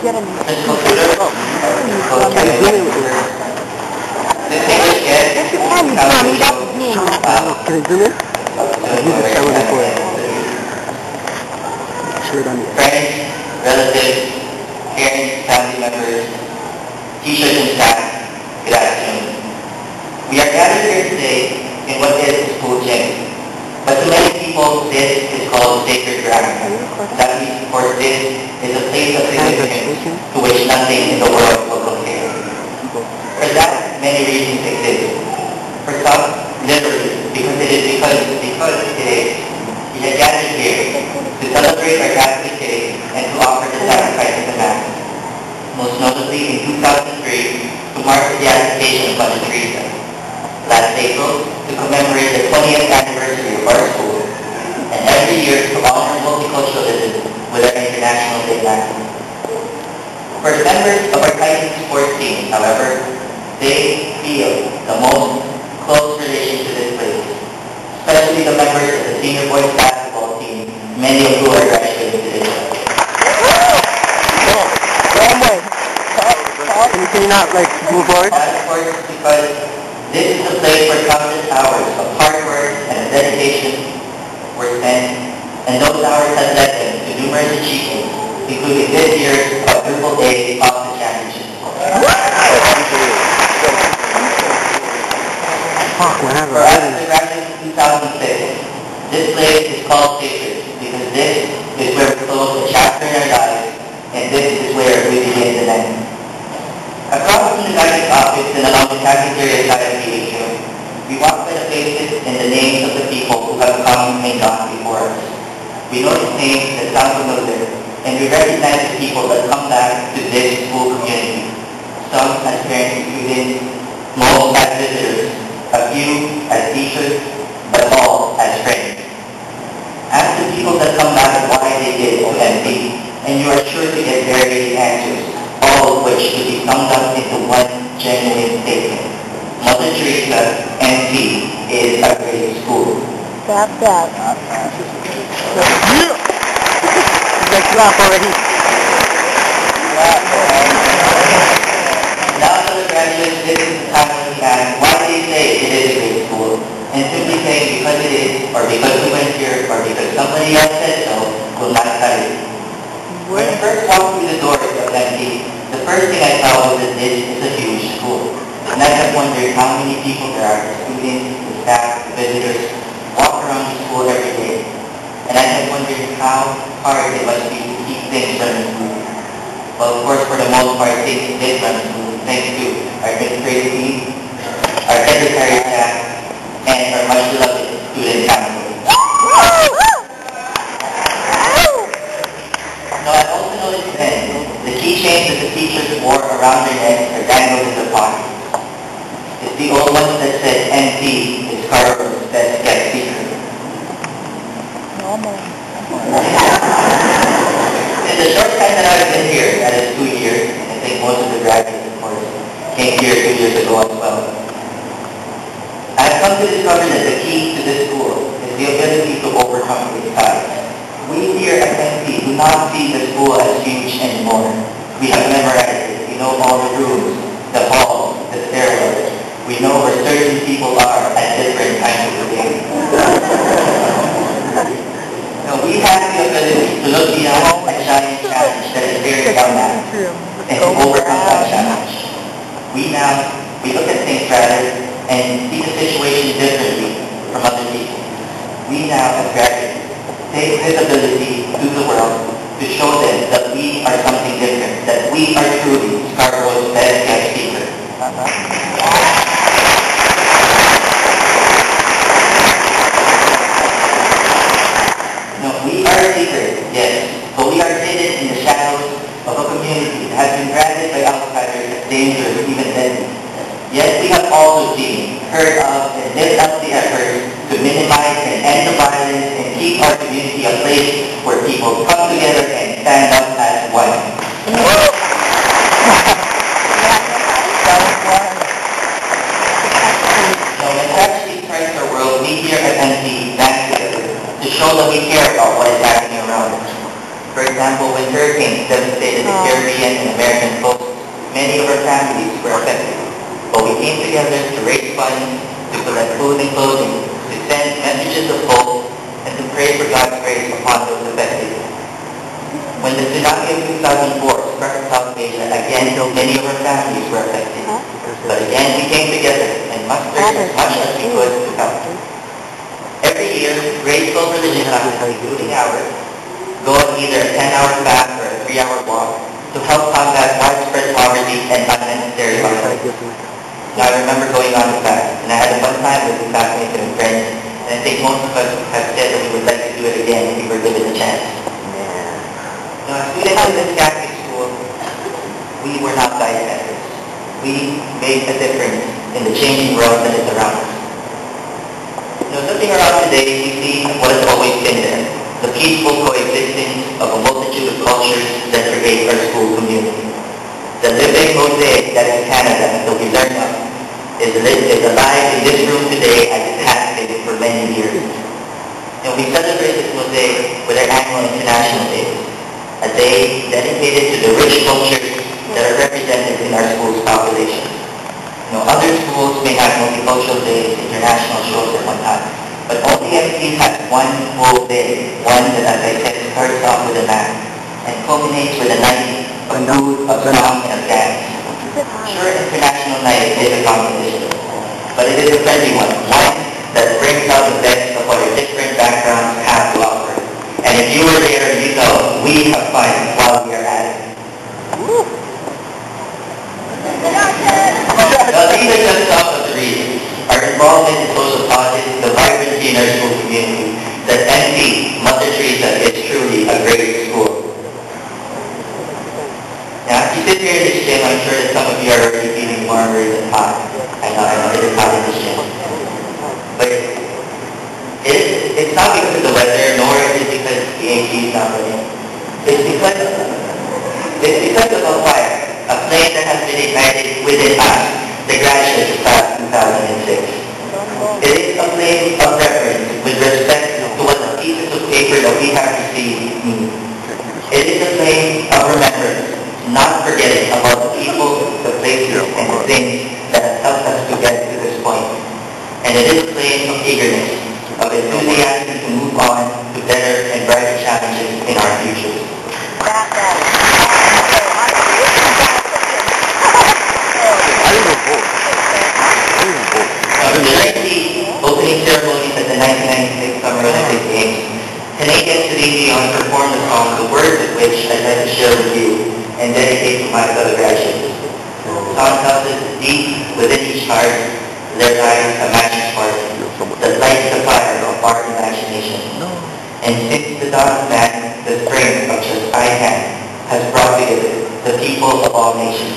Friends, relatives, parents, family members, teachers and staff, good afternoon. We are gathered here today in what is the school gym, but to many people this is called sacred ground. That means for this is a place of significance to which nothing in the world will compare. For that, many reasons exist. For some, literally, because it is. We are gathered here to celebrate our Catholic Day and to offer the sacrifice of the Mass. Most notably in 2003 to mark the beatification of Mother Teresa. Last April to commemorate the 20th anniversary of our school, and every year to honor multiculturalism with our International Day Mass. For members of our Titan sports team, however, they feel the most close relation to this place, especially the members of the senior boys basketball team, many of who are graduating today. Can you not move forward? Of course, because this is a place where countless hours of hard work and dedication were spent, and those hours have led them to numerous achievements, including this year's quadruple A Austin Championship. For us to graduate in 2006, this place is called sacred because this is where we close a chapter in our lives, and this is where we begin the next. Across from the guidance office and along the cafeteria side of the atrium, we walk by the faces and the names of the people who have come and gone before us. We notice names that sound familiar, and we recognize the people that come back to this school community. Some as parents and students, most as visitors, a few as teachers, but all as friends. Ask the people that come back why they did to MP, and you are sure to get various answers, all of which could be summed up into one genuine statement. Mother Teresa, MP, is a great school. Stop that. Let's laugh already. Now for the graduates, this is the time when we ask why they say it is a great school, and simply saying because it is, or because we went here, or because somebody else said so, will not cut it. When I first walked through the doors of MP, the first thing I saw was that this is a huge school. And I have wondered how many people there are, the students, the staff, the visitors, walk around the school every day. And I have wondered how hard it must be to keep things running smoothly. Well, of course, for the most part, things did run smoothly, thanks to our administrative team, our secretary staff, and our much beloved student council. Now, I've also noticed then, the keychains that the teachers wore around their necks are dangled in the pockets. It's the old ones that said MP is Scarborough's best guest speaker. Normal. In the short time that I've been here, that is 2 years, and I think most of the graduates, of course, came here 2 years ago as well. I've come to discover that the key to this school is the ability to overcome its size. We here at MP do not see the school as huge anymore. We have memorized it. We know all the rooms, the halls, the stairwells. We know where certain people are at different times of the day. Now, we have the ability to look beyond a giant challenge that is very down and to overcome that challenge. We look at things rather and see the situation differently from other people. We now, as graduates, take this ability to the world to show them that we are something different, that we are truly Scarborough's best guest speaker. No, we are seekers, yes, but we are hidden in the shadows of a community that has been branded by outsiders as dangerous, even deadly. Yet we have also seen, heard of, and lived up the efforts to minimize and end the violence and keep our community a place where people come together and stand up as one. Now, when tragedy strikes our world, we here at MP band together to show that we care about what is happening around us. For example, when hurricanes devastate say that the Caribbean and American folks, many of our families were affected. But we came together to raise funds, to collect food and clothing, to send messages of hope, and to pray for God's grace upon those affected. When the tsunami of 2004 struck South Asia, again, many of our families were affected. But again, we came together and mustered as much as we could to help. Every year, graceful religious classes, including ours, go on either a 10-hour fast or a 3-hour walk to help combat widespread poverty and unnecessary violence. Now, I remember going on the fast, and I had a fun time with the classmates and friends, and I think most of us have said that we would like to do it again if we were given the chance. Now, as students in this Catholic school, we were not bystanders. We made a difference in the changing world that is around us. Looking around today, we see what has always been there, the peaceful coexistence of a multitude of cultures that create our school community. The living mosaic that is Canada that we learned of is alive in this room today as it has been for many years. And we celebrate this mosaic with our annual International Day, a day dedicated to the rich cultures that are represented in our school's population. Other schools may have multicultural days, international shows, and whatnot, but OTFC has one full day, one that, as I said, starts off with a mass and culminates with a night of food, of song, and of dance. Sure, International Night is a competition, but it is a friendly one that brings out the best of what our different backgrounds have to offer. And if you were there, you know we have fun while we are at it. Now, these are just some of the reasons. Our involvement in social causes, the vibrancy in our school community, that MP, Mother Teresa, is truly a great school. Now, if you sit here in this gym, I'm sure that some of you are already feeling warmer than hot. I know, it is hot in this gym. But it's not because of the weather, nor is it because the AC is not running. It's because of a fire, a flame that has been ignited within us, the graduates of class 2006. It is a flame of reference with respect to what the pieces of paper that we have received mean. It is a flame of remembrance, not forgetting about the people, the places, and the things that have helped us to get to this point. And it is a flame of eagerness, of enthusiasm to move on to better and brighter challenges in our future. In the lengthy opening ceremonies at the 1996 Summer Olympic Games, Canadian Celine Dion performed a song, the words of which I'd like to share with you and dedicate to my fellow graduates. The song tells us deep within each heart there lies a magic spark that lights the fire of our imagination. And since the dawn of man, the strength of just I can has brought together the people of all nations.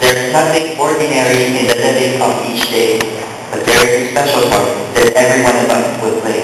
There is nothing ordinary in the living of each day, but there is a special part that every one of us will play.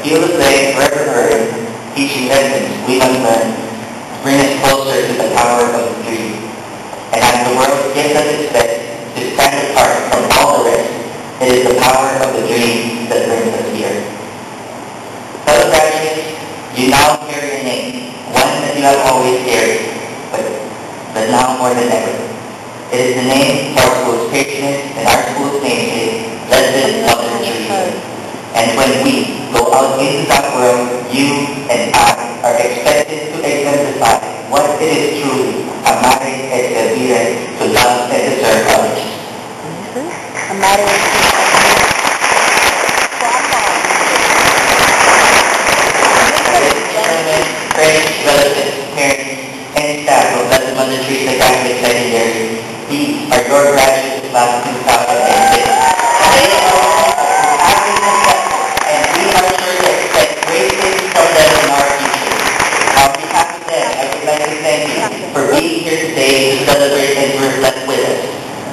Feel the play forever heard, teaching lessons we must learn, bring us closer to the power of the dream. And as the world gets us its best to stand apart from all the rest, it is the power of the dream that brings us here. Fellow graduates, you now hear your name, one that you have always carried, but now more than ever. It is the name of our school's patroness and our school's namesake, Blessed Mother Teresa. And when we go out into that world, you and I are expected to exemplify what it is truly, amare et servire, to love and to serve others. Amare et servire. Ladies and gentlemen, friends, relatives, parents, and staff of Blessed Mother Teresa Catholic Secondary, these are your graduates of class 2006. They are and we are sure to expect great things from them in our future. On behalf of them, I would like to thank you for being here today to celebrate and reflect with us,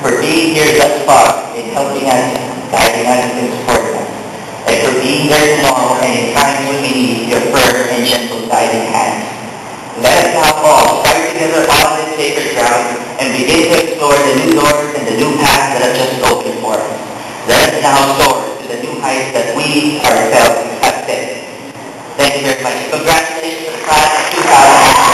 for being here thus far in helping us, guiding us, and supporting us, and for being there tomorrow and in times when we need your firm and gentle guiding hands. Let us now all start together on this sacred ground and begin to explore the new doors and the new paths that have just opened for us. Let us now soar to the new heights that we ourselves have set. Thank you very much. Congratulations to the class of 2000.